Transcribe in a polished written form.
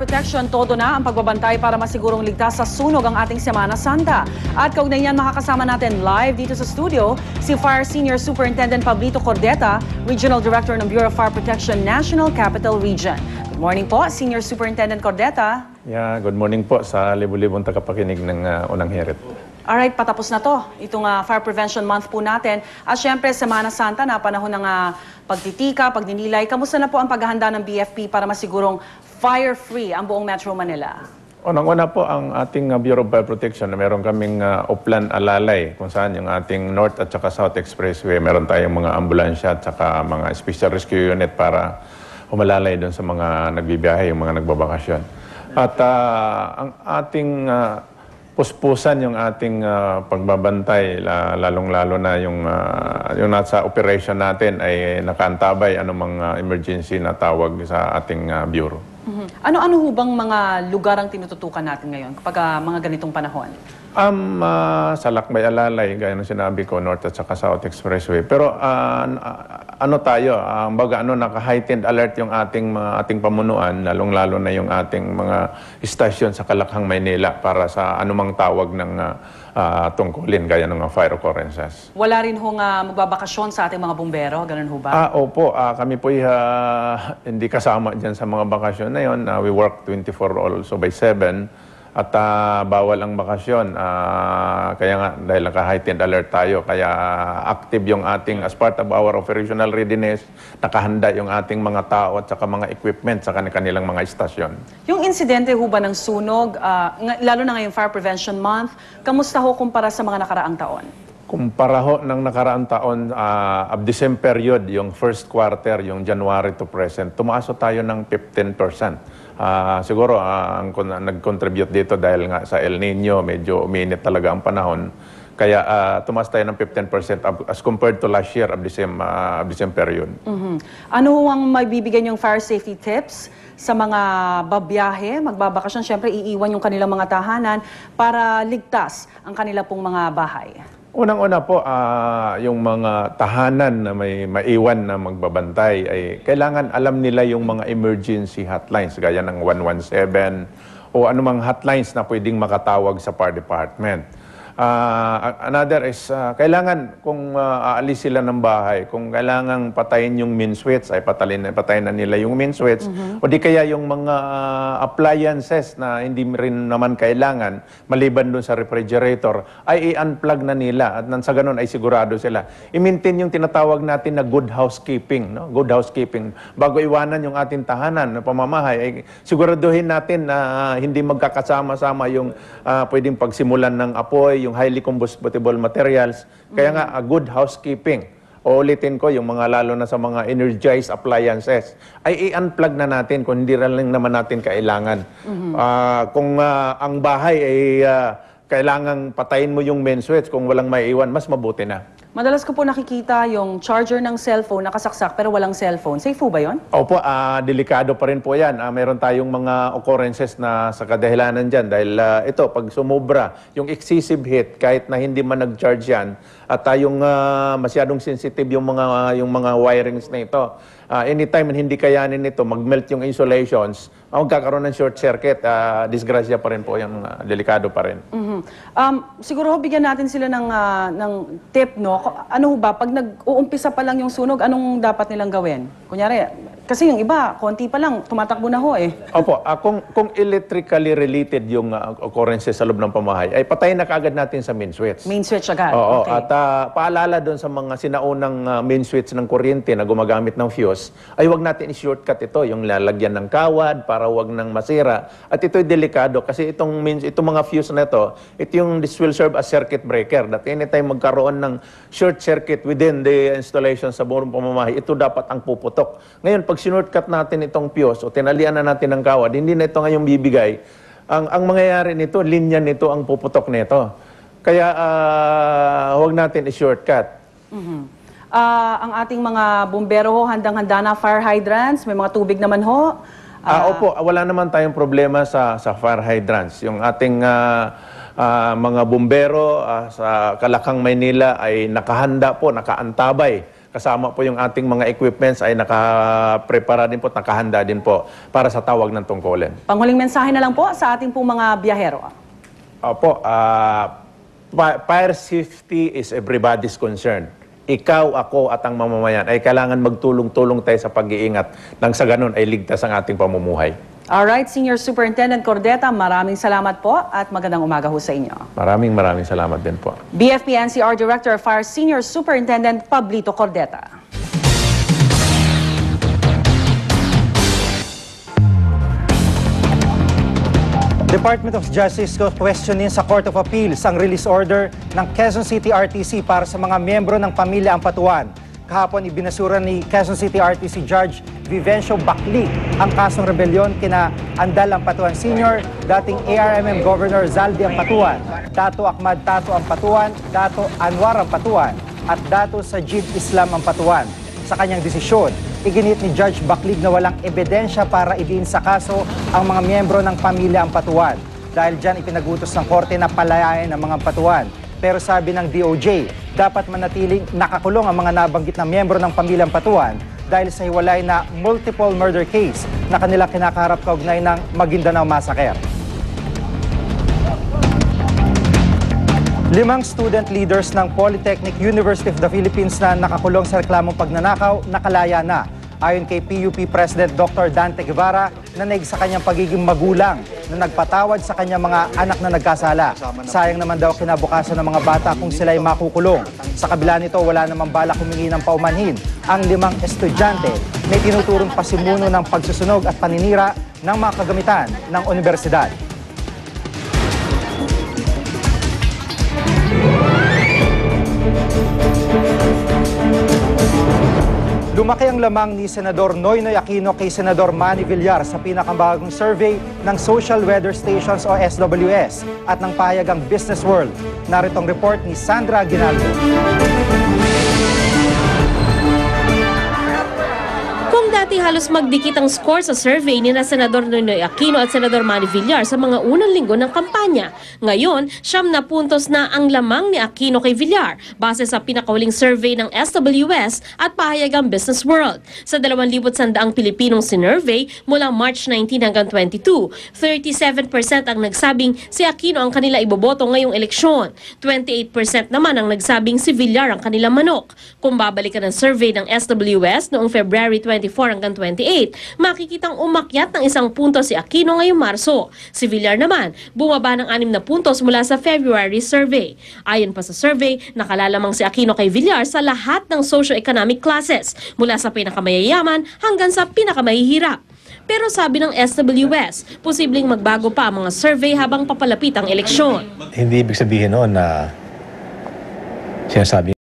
Protection, todo na ang pagbabantay para masigurong ligtas sa sunog ang ating Semana Santa. At kaugnay niyan, makakasama natin live dito sa studio si Fire Senior Superintendent Pablito Cordeta, Regional Director ng Bureau of Fire Protection National Capital Region. Good morning po, Senior Superintendent Cordeta. Yeah, good morning po sa libu-libong tagapakinig ng Unang Hirit. Alright, patapos na to. Itong Fire Prevention Month po natin. At syempre, Semana Santa na panahon ng pagtitika, pagninilay. Kamusta na po ang paghahanda ng BFP para masigurong fire-free ang buong Metro Manila? Unang-una po ang ating Bureau of Fire Protection na meron kaming Uplan Alalay kung saan yung ating North at saka South Expressway. Meron tayong mga ambulansya at saka mga Special Rescue Unit para humalalay doon sa mga nagbibiyahe, yung mga nagbabakasyon. At ang ating puspusan yung ating pagbabantay, lalong-lalo na yung nasa operation natin ay nakaantabay anumang emergency na tawag sa ating bureau. Ano-ano hubang mga lugar ang tinututukan natin ngayon kapag mga ganitong panahon? Sa Lakbay Alalay, gaya ng sinabi ko, North at saka South Expressway. Pero ano tayo, naka-heightened alert yung ating pamunuan, lalong-lalo na yung ating mga istasyon sa Kalakhang, Maynila para sa anumang tawag ng tungkulin, gaya ng fire occurrences. Wala rin hong magbabakasyon sa ating mga bumbero, ganun ho ba? Opo, kami po hindi kasama dyan sa mga bakasyon na yun. We work 24 also by 7. At bawal ang bakasyon. Kaya nga, dahil naka-heightened alert tayo, kaya active yung ating, as part of our operational readiness, nakahanda yung ating mga tao at saka mga equipment sa kanilang mga istasyon. Yung insidente ho ba ng sunog, lalo na ngayong Fire Prevention Month, kamusta ho kumpara sa mga nakaraang taon? Kumpara ho ng nakaraang taon, of the same period, yung first quarter, yung January to present, tumaas tayo ng 15%. Siguro ang nag-contribute dito dahil nga sa El Nino, medyo uminit talaga ang panahon. Kaya tumaas tayo ng 15% as compared to last year of the same period. Ano ang maibibigay yung fire safety tips sa mga babiyahe, magbabakasyon? Siyempre, iiwan yung kanilang mga tahanan para ligtas ang kanila pong mga bahay. Unang-una po, yung mga tahanan na may maiwan na magbabantay ay kailangan alam nila yung mga emergency hotlines gaya ng 117 o anumang hotlines na pwedeng makatawag sa fire department. Another is, kailangan kung aalis sila ng bahay, kung kailangan patayin yung main switch, ay patayin na nila yung main switch. O di kaya yung mga appliances na hindi rin naman kailangan, maliban dun sa refrigerator, ay i-unplug na nila. At sa ganun ay sigurado sila. I-maintain yung tinatawag natin na good housekeeping. No? Good housekeeping. Bago iwanan yung ating tahanan na pamamahay, ay siguraduhin natin na hindi magkakasama-sama yung pwedeng pagsimulan ng apoy, yung highly combustible materials. Kaya nga, good housekeeping. O ulitin ko, yung mga lalo na sa mga energized appliances, ay i-unplug na natin kung hindi rin naman natin kailangan. Kung ang bahay ay kailangang patayin mo yung main switch, kung walang maiiwan, mas mabuti na. Madalas ko po nakikita yung charger ng cellphone nakasaksak pero walang cellphone. Safe po ba yun? Opo, delikado pa rin po yan. Meron tayong mga occurrences na sa kadahilanan dyan. Dahil ito, pag sumobra, yung excessive heat, kahit na hindi man nag-charge yan, at yung masyadong sensitive yung mga wirings na ito, anytime hindi kayanin nito, mag-melt yung insulations, magkakaroon ng short circuit, disgrasya pa rin po yung delikado pa rin. Siguro bigyan natin sila ng tip, no? Ano ba, pag nag-uumpisa pa lang yung sunog, anong dapat nilang gawin? Kunyari, kasi yung iba, konti pa lang, tumatakbo na ho eh. Opo, kung electrically related yung occurrences sa loob ng pamahay, ay patayin na kaagad natin sa main switch. Main switch agad? Oo, okay. At paalala doon sa mga sinaunang main switch ng kuryente na gumagamit ng fuse, ay wag natin i-shortcut ito, yung lalagyan ng kawad para wag nang masira. At ito'y delikado kasi itong mga fuse na ito this will serve as circuit breaker. That anytime magkaroon ng short circuit within the installation sa buong pamamahay, ito dapat ang puputok. Ngayon, pag sinortcut natin itong fuse o tinalian na natin ng kawad, hindi na ito ngayong bibigay. Ang mangyayari nito, linya nito ang puputok nito. Kaya huwag natin i-shortcut. Ang ating mga bumbero ho, handang-handa na fire hydrants, may mga tubig naman ho. Opo, wala naman tayong problema sa fire hydrants. Yung ating mga bumbero sa Kalakhang, Maynila ay nakahanda po, nakaantabay kasama po yung ating mga equipments ay nakaprepara din po, nakahanda din po para sa tawag ng tungkulin. Panghuling mensahe na lang po sa ating pong mga biyahero. Opo, fire safety is everybody's concern. Ikaw, ako at ang mamamayan ay kailangan magtulong-tulong tayo sa pag-iingat nang sa ganun ay ligtas ang ating pamumuhay. Alright, Senior Superintendent Cordeta, maraming salamat po at magandang umaga ho sa inyo. Maraming salamat din po. BFP NCR Director of Fire Senior Superintendent Pablito Cordeta. Department of Justice questionin sa Court of Appeals ang release order ng Quezon City RTC para sa mga miyembro ng pamilya Ampatuan. Kahapon ibinasura ni Quezon City RTC Judge Vivencio Bacli ang kasong rebelyon kina Andal Ampatuan Sr., dating ARMM Governor Zaldi Ampatuan, Dato Ahmad Tato Ampatuan, Dato Anwar Ampatuan at Dato Sajid Islam Ampatuan. Sa kanyang desisyon, iginit ni Judge Baclig na walang ebidensya para idiin sa kaso ang mga miyembro ng pamilya Ampatuan. Dahil dyan ipinagutos ng korte na palayain ang mga Ampatuan. Pero sabi ng DOJ, dapat manatiling nakakulong ang mga nabanggit na miyembro ng pamilya Ampatuan dahil sa hiwalay na multiple murder case na kanila kinakaharap kaugnay ng Maguindanao Massacre. 5 student leaders ng Polytechnic University of the Philippines na nakakulong sa reklamong pagnanakaw, nakalaya na. Ayon kay PUP President Dr. Dante Guevara, nanig sa kanyang pagiging magulang na nagpatawad sa kanyang mga anak na nagkasala. Sayang naman daw kinabukasan ng mga bata kung sila'y makukulong. Sa kabila nito, wala namang balak humingi ng paumanhin. Ang 5 estudyante may tinuturong pasimuno ng pagsusunog at paninira ng mga kagamitan ng universidad. Lumaki ang lamang ni Senador Noynoy Aquino kay Senador Manny Villar sa pinakabagong survey ng Social Weather Stations o SWS at ng pahayagang Business World. Narito ang report ni Sandra Aguinaldo. Kung dati halos magdikit ang score sa survey ni na Senador Noynoy Aquino at Senador Manny Villar sa mga unang linggo ng kampanya, ngayon, 9 puntos na ang lamang ni Aquino kay Villar base sa pinakahuling survey ng SWS at pahayagang Business World. Sa 2,100 Pilipinong sinurvey mula March 19 hanggang 22, 37% ang nagsabing si Aquino ang kanila iboboto ngayong eleksyon. 28% naman ang nagsabing si Villar ang kanila manok. Kung babalikan ang survey ng SWS noong February 24 hanggang 28, makikitang umakyat ng 1 punto si Aquino ngayong Marso. Si Villar naman, bumaba ng 6 na puntos mula sa February survey. Ayon pa sa survey, nakalalamang si Aquino kay Villar sa lahat ng socio-economic classes, mula sa pinakamayayaman hanggang sa pinakamahihirap. Pero sabi ng SWS, posibleng magbago pa ang mga survey habang papalapit ang eleksyon. Hindi ibig sabihin noon na sinasabi